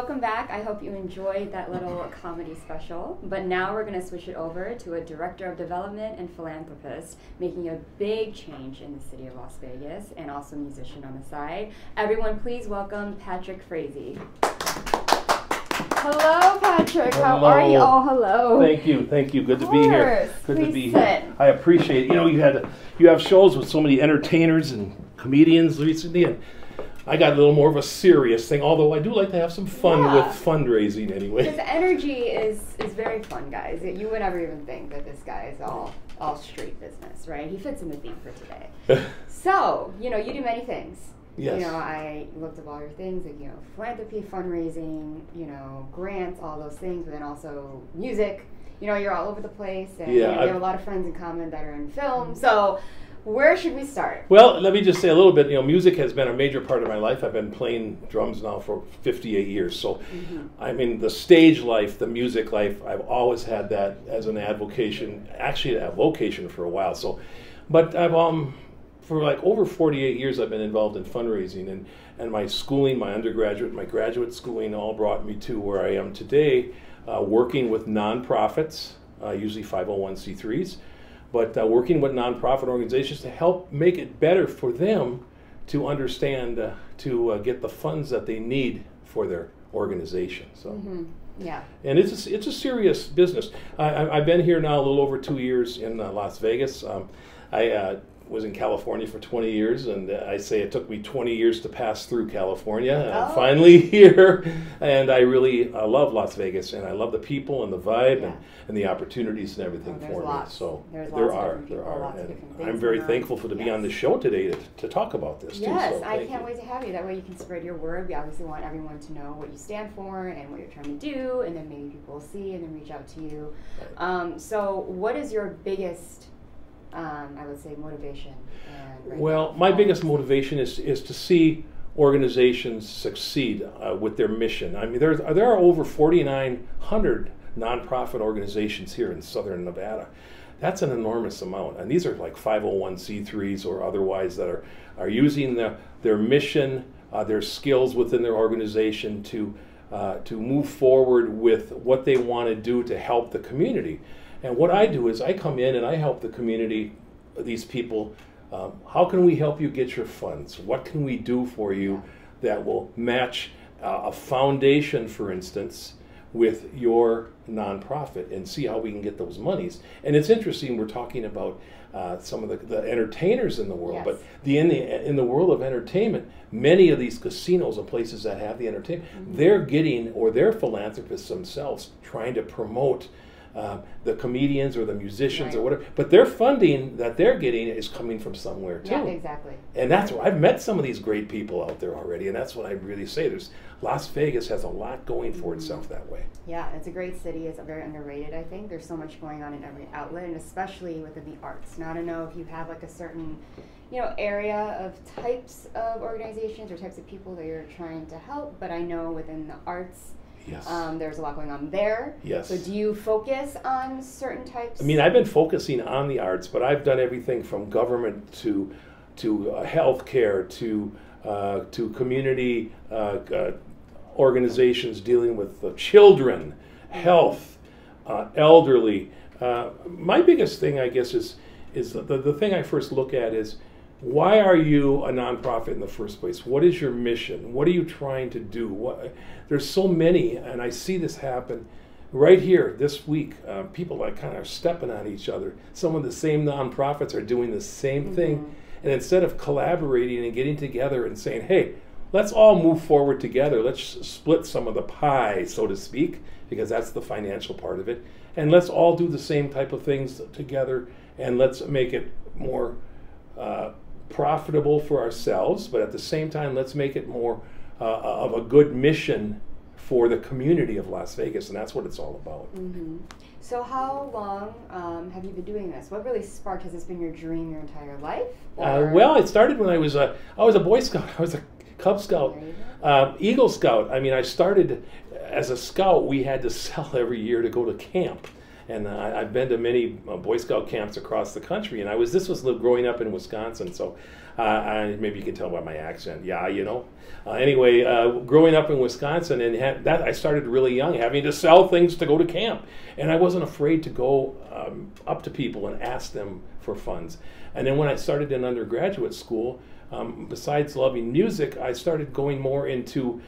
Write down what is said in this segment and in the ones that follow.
welcome back. I hope you enjoyed that little comedy special. But now we're going to switch it over to a director of development and philanthropist making a big change in the city of Las Vegas and also a musician on the side. Everyone, please welcome Patrick Frase. Hello, Patrick. Hello. How are you? Oh, hello. Thank you. Good to be here. Good Please to be sit. here. I appreciate it. You know, you have shows with so many entertainers and comedians recently, and I got a little more of a serious thing, although I do like to have some fun with fundraising anyway. His energy is very fun, guys. You would never even think that this guy is all street business, right? He fits in the theme for today. So, you know, you do many things. Yes. You know, I looked up all your things, like, you know, philanthropy, fundraising, you know, grants, all those things, but then also music. You know, you're all over the place, and you have a lot of friends in common that are in film. So, where should we start? Well, let me just say a little bit. You know, music has been a major part of my life. I've been playing drums now for 58 years. So, I mean, the stage life, the music life, I've always had that as an avocation, actually a vocation for a while. So, but I've for like over 48 years, I've been involved in fundraising, and my schooling, my undergraduate, my graduate schooling all brought me to where I am today, working with nonprofits, usually 501c3s, but working with nonprofit organizations to help make it better for them to understand, to get the funds that they need for their organization. So. Yeah. And it's a serious business. I've been here now a little over 2 years in Las Vegas. I was in California for 20 years, and I say it took me 20 years to pass through California. I'm finally here, and I really love Las Vegas, and I love the people and the vibe and the opportunities and everything for me. So there are. And I'm very thankful to be on the show today to talk about this too. Yes, so I can't wait to have you. That way you can spread your word. We obviously want everyone to know what you stand for and what you're trying to do, and then maybe people will see and then reach out to you. So what is your biggest I would say motivation? Well, my biggest motivation is to see organizations succeed with their mission. I mean, there are over 4,900 nonprofit organizations here in Southern Nevada. That's an enormous amount, and these are like 501c3s or otherwise that are using their mission, their skills within their organization to move forward with what they want to do to help the community. And what I do is I come in and I help the community, these people, how can we help you get your funds? What can we do for you that will match a foundation, for instance, with your nonprofit, and see how we can get those monies. And it's interesting, we're talking about some of the entertainers in the world, but in the world of entertainment, many of these casinos and places that have the entertainment, they're getting, or they're philanthropists themselves, trying to promote the comedians or the musicians or whatever, but their funding that they're getting is coming from somewhere too. Yeah, exactly. And that's where I've met some of these great people out there already, and that's what I really say. Las Vegas has a lot going for itself that way. Yeah, it's a great city. It's very underrated, I think. There's so much going on in every outlet, and especially within the arts. Now, I don't know if you have like a certain, you know, area of types of organizations or types of people that you're trying to help, but I know within the arts, there's a lot going on there. Yes. So do you focus on certain types? I mean, I've been focusing on the arts, but I've done everything from government to healthcare to community organizations dealing with children, health, elderly. My biggest thing, I guess, is the thing I first look at is, why are you a nonprofit in the first place? What is your mission? What are you trying to do? There's so many, and I see this happen right here this week. People like kind of stepping on each other. Some of the same nonprofits are doing the same thing, and instead of collaborating and getting together and saying, hey, let's all move forward together. Let's split some of the pie, so to speak, because that's the financial part of it, and let's all do the same type of things together, and let's make it more profitable for ourselves, but at the same time, let's make it more of a good mission for the community of Las Vegas, and that's what it's all about. So how long have you been doing this? What really sparked? Has this been your dream your entire life? Well, it started when I was a Boy Scout. I was a Cub Scout, Eagle Scout. I mean, I started as a scout. We had to sell every year to go to camp. And I've been to many Boy Scout camps across the country, and this was growing up in Wisconsin, so maybe you can tell by my accent. Yeah, you know. Anyway, growing up in Wisconsin, and that I started really young, having to sell things to go to camp, and I wasn't afraid to go up to people and ask them for funds. And then when I started in undergraduate school, besides loving music, I started going more into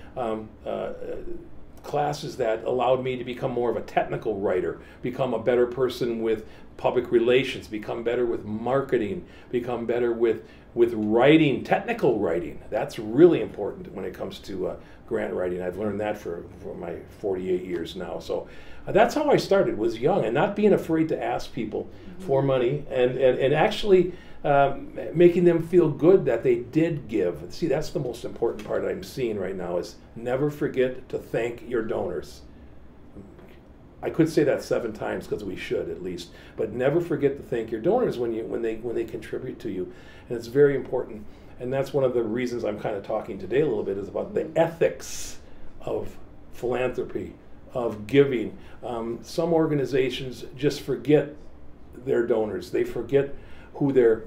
classes that allowed me to become more of a technical writer, become a better person with public relations, become better with marketing, become better with writing, technical writing. That's really important when it comes to grant writing. I've learned that for my 48 years now. So that's how I started, was young, and not being afraid to ask people for money, and actually making them feel good that they did give. See, that's the most important part I'm seeing right now, is never forget to thank your donors. I could say that 7 times, because we should at least, but never forget to thank your donors when they contribute to you, and it's very important. And that's one of the reasons I'm kind of talking today a little bit, is about the ethics of philanthropy, of giving. Some organizations just forget their donors. They forget who their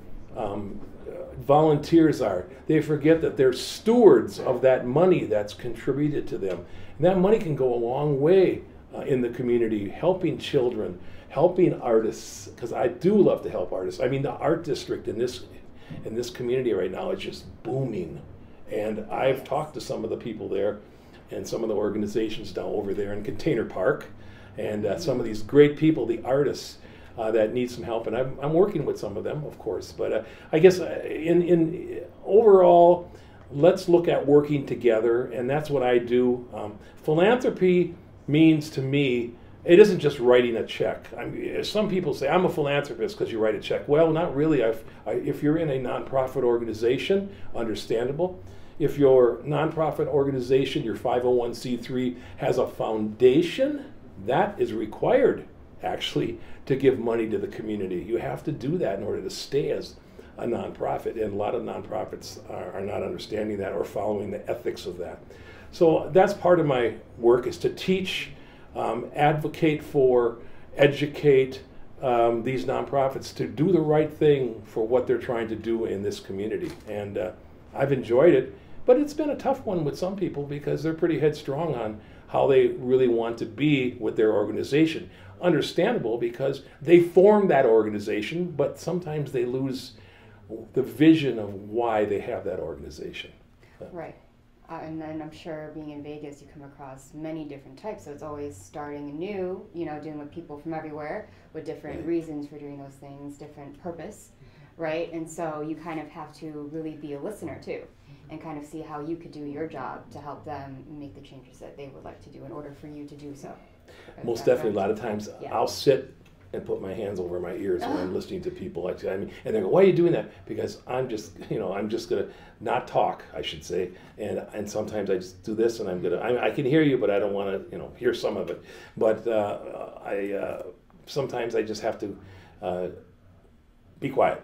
volunteers are. They forget that they're stewards of that money that's contributed to them. And that money can go a long way in the community, helping children, helping artists, because I do love to help artists. I mean, the art district in this community right now is just booming. And I've talked to some of the people there and some of the organizations down over there in Container Park, and some of these great people, the artists, that need some help, and I'm working with some of them, of course. But I guess in overall, let's look at working together, and that's what I do. Philanthropy means to me, it isn't just writing a check. Some people say, I'm a philanthropist because you write a check. Well, not really. If you're in a nonprofit organization, understandable. If your nonprofit organization, your 501c3, has a foundation, that is required, actually, to give money to the community. You have to do that in order to stay as a nonprofit, and a lot of nonprofits are not understanding that or following the ethics of that. So that's part of my work, is to teach, advocate for, educate these nonprofits to do the right thing for what they're trying to do in this community. And I've enjoyed it, but it's been a tough one with some people, because they're pretty headstrong on how they really want to be with their organization. Understandable, because they formed that organization, but sometimes they lose the vision of why they have that organization. Right. And then I'm sure, being in Vegas, you come across many different types, so it's always starting anew, dealing with people from everywhere with different reasons for doing those things, different purpose, right? And so you kind of have to really be a listener too, and kind of see how you could do your job to help them make the changes that they would like to do in order for you to do so. Most definitely. A lot of times I'll sit and put my hands over my ears when I'm listening to people. And they go, why are you doing that? Because I'm just going to not talk, I should say. And sometimes I just do this, and I can hear you, but I don't want to, hear some of it. But sometimes I just have to be quiet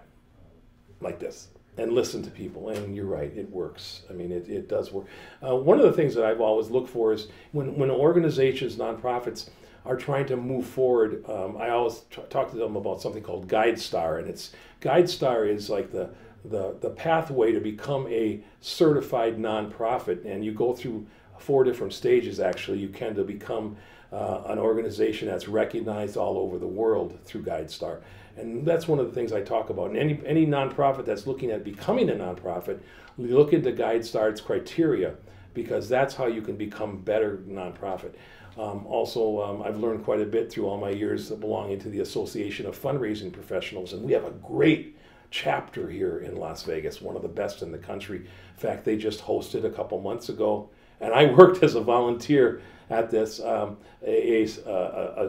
like this and listen to people. And you're right, it works. I mean, it does work. One of the things that I've always looked for is when organizations, nonprofits, are trying to move forward, I always talk to them about something called GuideStar, and GuideStar is like the pathway to become a certified nonprofit, and you go through 4 different stages, actually. You can to become an organization that's recognized all over the world through GuideStar, and that's one of the things I talk about. And any nonprofit that's looking at becoming a nonprofit, look into GuideStar's criteria, because that's how you can become better nonprofit. I've learned quite a bit through all my years belonging to the Association of Fundraising Professionals, and we have a great chapter here in Las Vegas, one of the best in the country. In fact, they just hosted a couple months ago, and I worked as a volunteer at this, a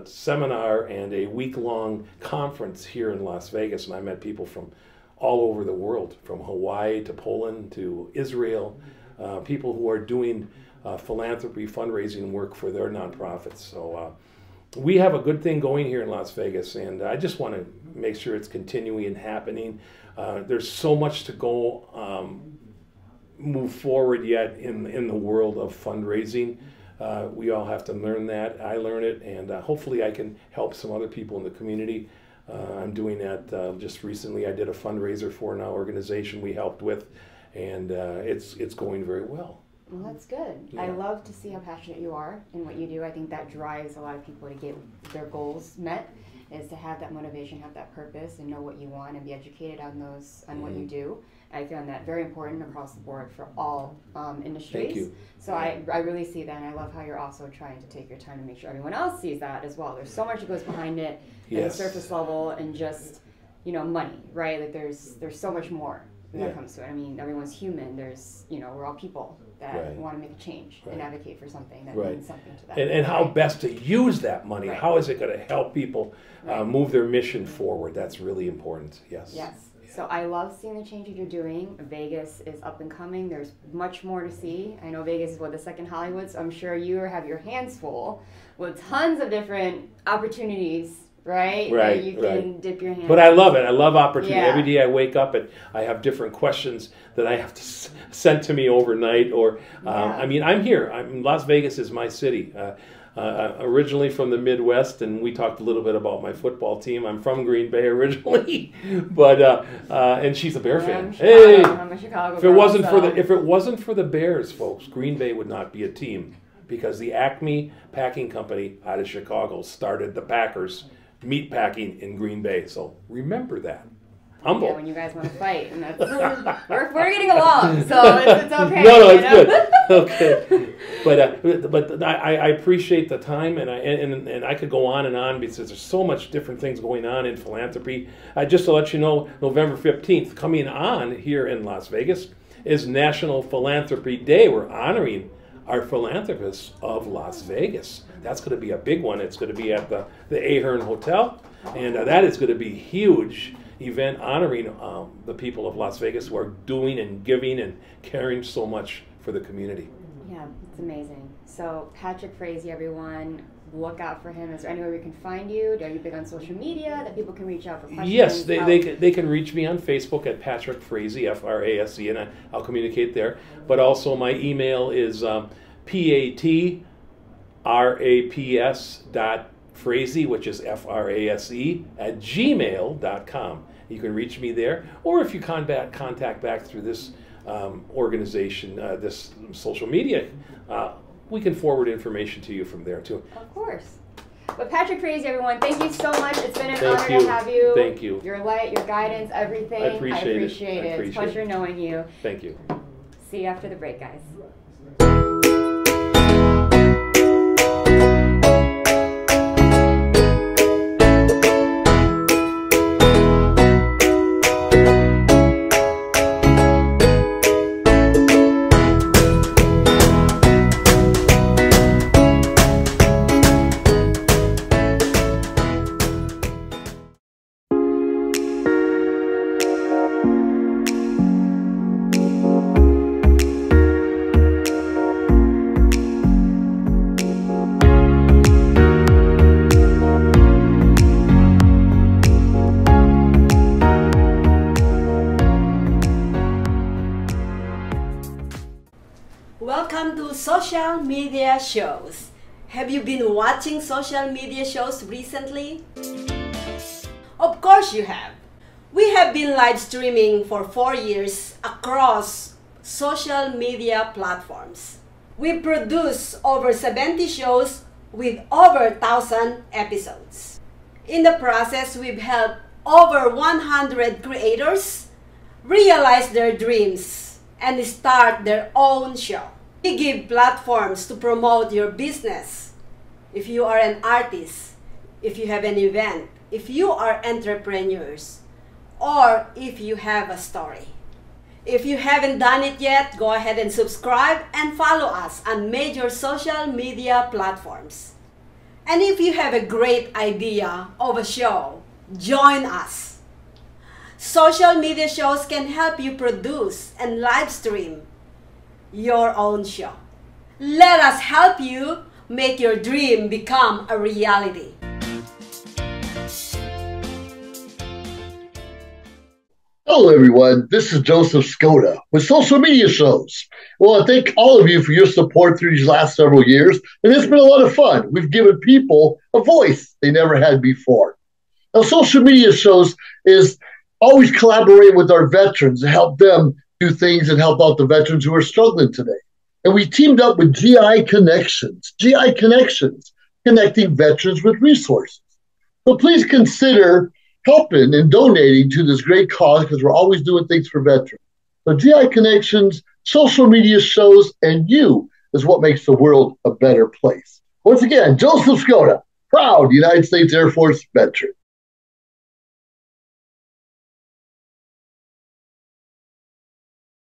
seminar and a week-long conference here in Las Vegas, and I met people from all over the world, from Hawaii to Poland to Israel, people who are doing philanthropy, fundraising work for their nonprofits. So we have a good thing going here in Las Vegas, and I just want to make sure it's continuing and happening. There's so much to go move forward yet in the world of fundraising. We all have to learn that. I learn it, and hopefully I can help some other people in the community. I'm doing that just recently. I did a fundraiser for an organization we helped with, and it's going very well. Well, that's good. Yeah. I love to see how passionate you are in what you do. I think that drives a lot of people to get their goals met, is to have that motivation, have that purpose, and know what you want and be educated on what you do. I found that very important across the board for all industries. Thank you. So I really see that, and I love how you're also trying to take your time to make sure everyone else sees that as well. There's so much that goes behind it, at the surface level, and just, you know, money, right? Like there's so much more that comes to it. I mean, everyone's human. There's, you know, we're all people that want to make a change and advocate for something that means something to them. And how best to use that money. How is it going to help people move their mission forward? That's really important. Yes. Yes. So I love seeing the changes you're doing. Vegas is up and coming. There's much more to see. I know Vegas is the second Hollywood, so I'm sure you have your hands full with tons of different opportunities, right? That you can dip your hands. But I love it. I love opportunity. Every day I wake up and I have different questions that I have to send to me overnight. Or I mean, I'm here. Las Vegas is my city. Originally from the Midwest, and we talked a little bit about my football team. I'm from Green Bay originally, but and she's a Bear fan. Hey, I'm a Chicago if it wasn't for the Bears, folks, Green Bay would not be a team, because the Acme Packing Company out of Chicago started the Packers meat packing in Green Bay. So remember that. Humble. Yeah, when you guys want to fight, and that's we're getting along, so it's okay. No, it's good. Okay, but I appreciate the time, and I could go on and on, because there's so much different things going on in philanthropy. Just to let you know, November 15th, coming on here in Las Vegas, is National Philanthropy Day. We're honoring our philanthropists of Las Vegas. That's going to be a big one. It's going to be at the Ahern Hotel, and that is going to be huge event honoring the people of Las Vegas who are doing and giving and caring so much for the community. Yeah, it's amazing. So Patrick Frase, everyone, look out for him. Is there anywhere we can find you? Are you big on social media that people can reach out for questions? Yes, they can reach me on Facebook at Patrick Frase, Frase, and I'll communicate there. But also my email is patraps.Frase, which is Frase, at gmail.com. You can reach me there, or if you contact back through this organization, this social media, we can forward information to you from there too. Of course. But Patrick Frase, everyone, thank you so much. It's been an honor to have you. Thank you. Your light, your guidance, everything. I appreciate it. It's a pleasure knowing you. Thank you. See you after the break, guys. Welcome to social media shows. Have you been watching social media shows recently? Of course you have. We have been live streaming for 4 years across social media platforms. We produce over 70 shows with over 1,000 episodes. In the process, we've helped over 100 creators realize their dreams and start their own show. We give platforms to promote your business. If you are an artist, if you have an event, if you are entrepreneurs, or if you have a story. If you haven't done it yet, go ahead and subscribe and follow us on major social media platforms. And if you have a great idea of a show, join us. Social media shows can help you produce and live stream your own show. Let us help you make your dream become a reality. Hello, everyone. This is Joseph Skoda with Social Media Shows. Well, I thank all of you for your support through these last several years, and it's been a lot of fun. We've given people a voice they never had before. Now, Social Media Shows is always collaborating with our veterans to help them do things and help out the veterans who are struggling today. And we teamed up with GI Connections, connecting veterans with resources. So please consider helping and donating to this great cause because we're always doing things for veterans. So GI Connections, Social Media Shows, and you is what makes the world a better place. Once again, Joseph Skoda, proud United States Air Force veteran.